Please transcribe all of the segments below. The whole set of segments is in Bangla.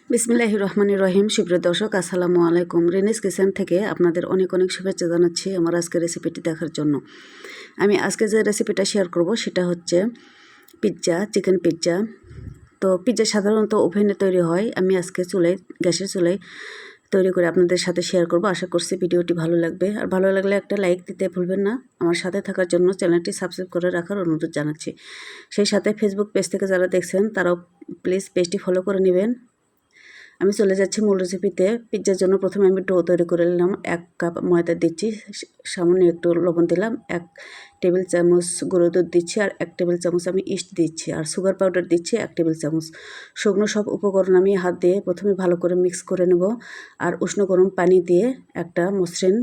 বিসমিল্লাহির রহমানির রহিম। সুপ্রিয় দর্শক, আসসালামু আলাইকুম। রেনিস কিচেন থেকে আপনাদের অনেক অনেক শুভেচ্ছা জানাচ্ছি আমার আজকের রেসিপিটি দেখার জন্য। আমি আজকে যে রেসিপিটা শেয়ার করব সেটা হচ্ছে পিৎজা, চিকেন পিৎজা। তো পিৎজা সাধারণত ওভেনে তৈরি হয়, আমি আজকে গ্যাসের চুলায় তৈরি করে আপনাদের সাথে শেয়ার করব। আশা করছি ভিডিওটি ভালো লাগবে, আর ভালো লাগলে একটা লাইক দিতে ভুলবেন না। আমার সাথে থাকার জন্য চ্যানেলটি সাবস্ক্রাইব করে রাখার অনুরোধ জানাচ্ছি। সেই সাথে ফেসবুক পেজ থেকে যারা দেখছেন তারাও প্লিজ পেজটি ফলো করে নেবেন। আমি চলে যাচ্ছি মূল রেসিপিতে। পিৎজার জন্য প্রথমে আমি ডো তৈরি করে নিলাম। 1 কাপ ময়দা দিচ্ছি, সামান্য একটু লবণ দিলাম, 1 টেবিল চামচ গুঁড়ো দুধ দিচ্ছি, আর 1 টেবিল চামচ আমি ইস্ট দিচ্ছি, আর সুগার পাউডার দিচ্ছি 1 টেবিল চামচ। শুকনো সব উপকরণ আমি হাত দিয়ে প্রথমে ভালো করে মিক্স করে নেব, আর উষ্ণ গরম পানি দিয়ে একটা মসৃণ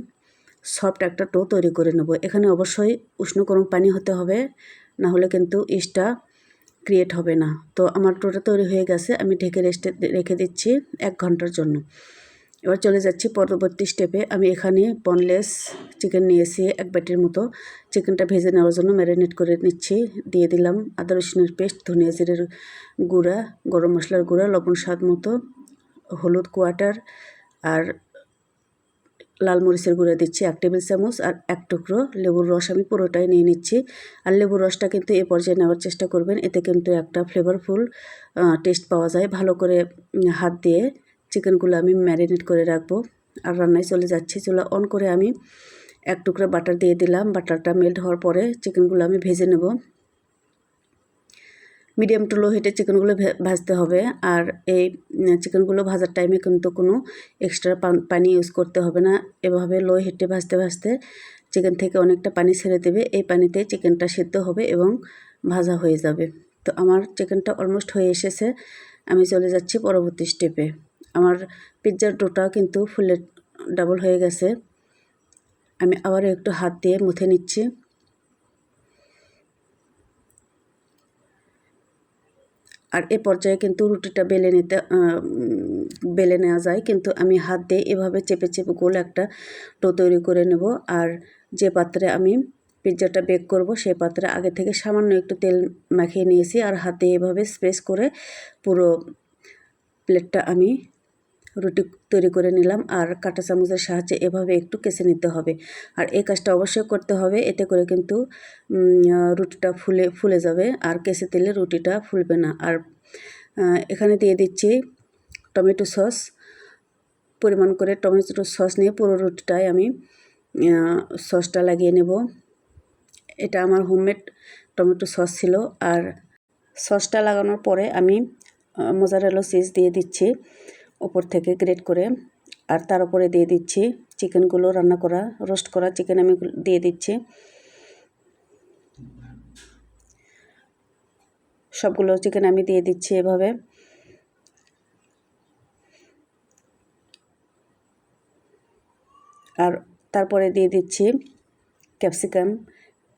সফট একটা ডো তৈরি করে নেব। এখানে অবশ্যই উষ্ণ গরম পানি হতে হবে, না হলে কিন্তু ইস্টটা ক্রিয়েট হবে না। তো আমার ডোটা তৈরি হয়ে গেছে, আমি ঢেকে রেখে দিচ্ছি 1 ঘন্টার জন্য। এবার চলে যাচ্ছি পরবর্তী স্টেপে। আমি এখানে বোনলেস চিকেন নিয়েছি 1 বাটির মতো। চিকেনটা ভেজে নেওয়ার জন্য ম্যারিনেট করে নিচ্ছি। দিয়ে দিলাম আদা রসুনের পেস্ট, ধনিয়া জিরের গুঁড়া, গরম মশলার গুঁড়া, লবণ স্বাদ মতো, হলুদ কোয়াটার, আর লাল মরিচের গুঁড়া দিচ্ছি 1 টেবিল চামচ, আর 1 টুকরো লেবুর রস আমি পুরোটাই নিয়ে নিচ্ছি। আর লেবুর রসটা কিন্তু এ পর্যায়ে নেওয়ার চেষ্টা করবেন, এতে কিন্তু একটা ফ্লেভারফুল টেস্ট পাওয়া যায়। ভালো করে হাত দিয়ে চিকেনগুলো আমি ম্যারিনেট করে রাখবো। আর রান্নায় চলে যাচ্ছি। চুলা অন করে আমি 1 টুকরা বাটার দিয়ে দিলাম। বাটারটা মেল্ট হওয়ার পরে চিকেনগুলো আমি ভেজে নেব। মিডিয়াম টু লো হিটে চিকেনগুলো ভাজতে হবে। আর এই চিকেনগুলো ভাজার টাইমে কিন্তু কোনো এক্সট্রা পানি ইউজ করতে হবে না। এভাবে লো হিটে ভাজতে ভাজতে চিকেন থেকে অনেকটা পানি ছেড়ে দেবে। এই পানিতে চিকেনটা সিদ্ধ হবে এবং ভাজা হয়ে যাবে। তো আমার চিকেনটা অলমোস্ট হয়ে এসেছে। আমি চলে যাচ্ছি পরবর্তী স্টেপে। আমার পিৎজার ডোটাও কিন্তু ফুলে ডাবল হয়ে গেছে। আমি আবারও একটু হাত দিয়ে মুথে নিচ্ছি। আর এ পর্যায়ে কিন্তু রুটিটা বেলে নেওয়া যায়, কিন্তু আমি হাত দিয়ে এভাবে চেপে চেপে গোল একটা ডো তৈরি করে নেব। আর যে পাত্রে আমি পিৎজাটা বেক করব সেই পাত্রে আগে থেকে সামান্য একটু তেল মাখিয়ে নিয়েছি, আর হাতে এভাবে স্প্রেস করে পুরো প্লেটটা আমি রুটি তৈরি করে নিলাম। আর কাঁটা চামচের সাহায্যে এভাবে একটু কেসে নিতে হবে। আর এই কাজটা অবশ্যই করতে হবে, এতে করে কিন্তু রুটিটা ফুলে যাবে, আর কেসে দিলে রুটিটা ফুলবে না। আর এখানে দিয়ে দিচ্ছি টমেটো সস। পরিমাণ করে টমেটো সস নিয়ে পুরো রুটিটায় আমি সসটা লাগিয়ে নেব। এটা আমার হোমমেড টমেটো সস ছিল। আর সসটা লাগানোর পরে আমি মোজারেলা চিজ দিয়ে দিচ্ছি উপর থেকে গ্রেট করে। আর তার উপরে দিয়ে দিচ্ছি চিকেনগুলো, রান্না করা রোস্ট করা চিকেন আমি দিয়ে দিচ্ছি। সবগুলো চিকেন আমি দিয়ে দিচ্ছি এভাবে। আর তারপরে দিয়ে দিচ্ছি ক্যাপসিকাম,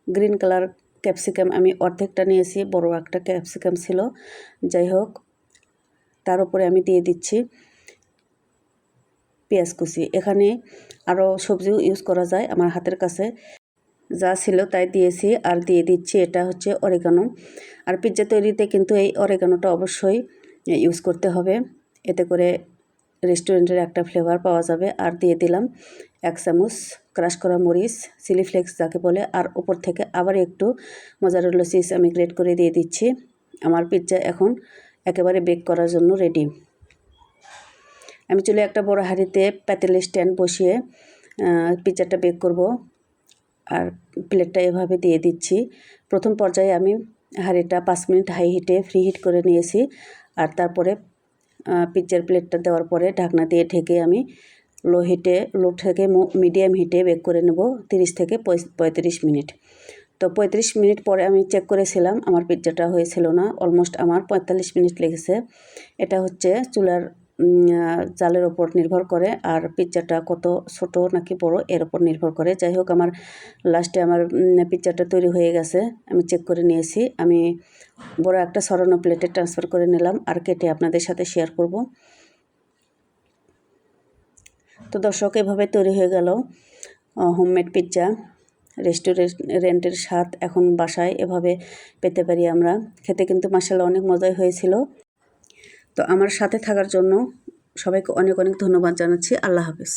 গ্রিন কালার ক্যাপসিকাম আমি অর্ধেকটা নিয়েছি, বড় একটা ক্যাপসিকাম ছিল। যাই হোক, তার উপরে আমি দিয়ে দিচ্ছি পেঁয়াজ কুচি। এখানে আরও সবজিও ইউজ করা যায়, আমার হাতের কাছে যা ছিল তাই দিয়েছি। আর দিয়ে দিচ্ছি এটা হচ্ছে অরিগানো। আর পিৎজা তৈরিতে কিন্তু এই অরিগানোটা অবশ্যই ইউজ করতে হবে, এতে করে রেস্টুরেন্টের একটা ফ্লেভার পাওয়া যাবে। আর দিয়ে দিলাম 1 চামচ ক্রাশ করা মরিচ, চিলি ফ্লেক্স যাকে বলে। আর উপর থেকে আবার একটু মোজারেলা চিজ আমি গ্রেট করে দিয়ে দিচ্ছি। আমার পিৎজা এখন একেবারে বেক করার জন্য রেডি। আমি চলে একটা বড় হাঁড়িতে পাতিলের স্ট্যান্ড বসিয়ে পিৎজাটা বেক করব। আর প্লেটটা এভাবে দিয়ে দিচ্ছি। প্রথম পর্যায়ে আমি হাঁড়িটা 5 মিনিট হাই হিটে ফ্রি হিট করে নিয়েছি। আর তারপরে পিৎজার প্লেটটা দেওয়ার পরে ঢাকনা দিয়ে ঢেকে আমি লো থেকে মিডিয়াম হিটে বেক করে নেব 30 থেকে 35 মিনিট। তো 35 মিনিট পরে আমি চেক করেছিলাম, আমার পিৎজাটা হয়েছিল না, অলমোস্ট আমার 45 মিনিট লেগেছে। এটা হচ্ছে চুলার জালের ওপর নির্ভর করে, আর পিৎজাটা কত ছোট নাকি বড় এর ওপর নির্ভর করে। যাই হোক, আমার লাস্টে আমার পিৎজাটা তৈরি হয়ে গেছে, আমি চেক করে নিয়েছি। আমি বড় একটা সরানো প্লেটে ট্রান্সফার করে নিলাম আর কেটে আপনাদের সাথে শেয়ার করব। তো দর্শক, এভাবে তৈরি হয়ে গেল হোমমেড পিৎজা। রেস্টুরেন্টের স্বাদ এখন বাসায় এভাবে পেতে পারি আমরা। খেতে কিন্তু মাশাআল্লাহ অনেক মজাই হয়েছিল। তো আমার সাথে থাকার জন্য সবাইকে অনেক অনেক ধন্যবাদ জানাচ্ছি। আল্লাহ হাফেজ।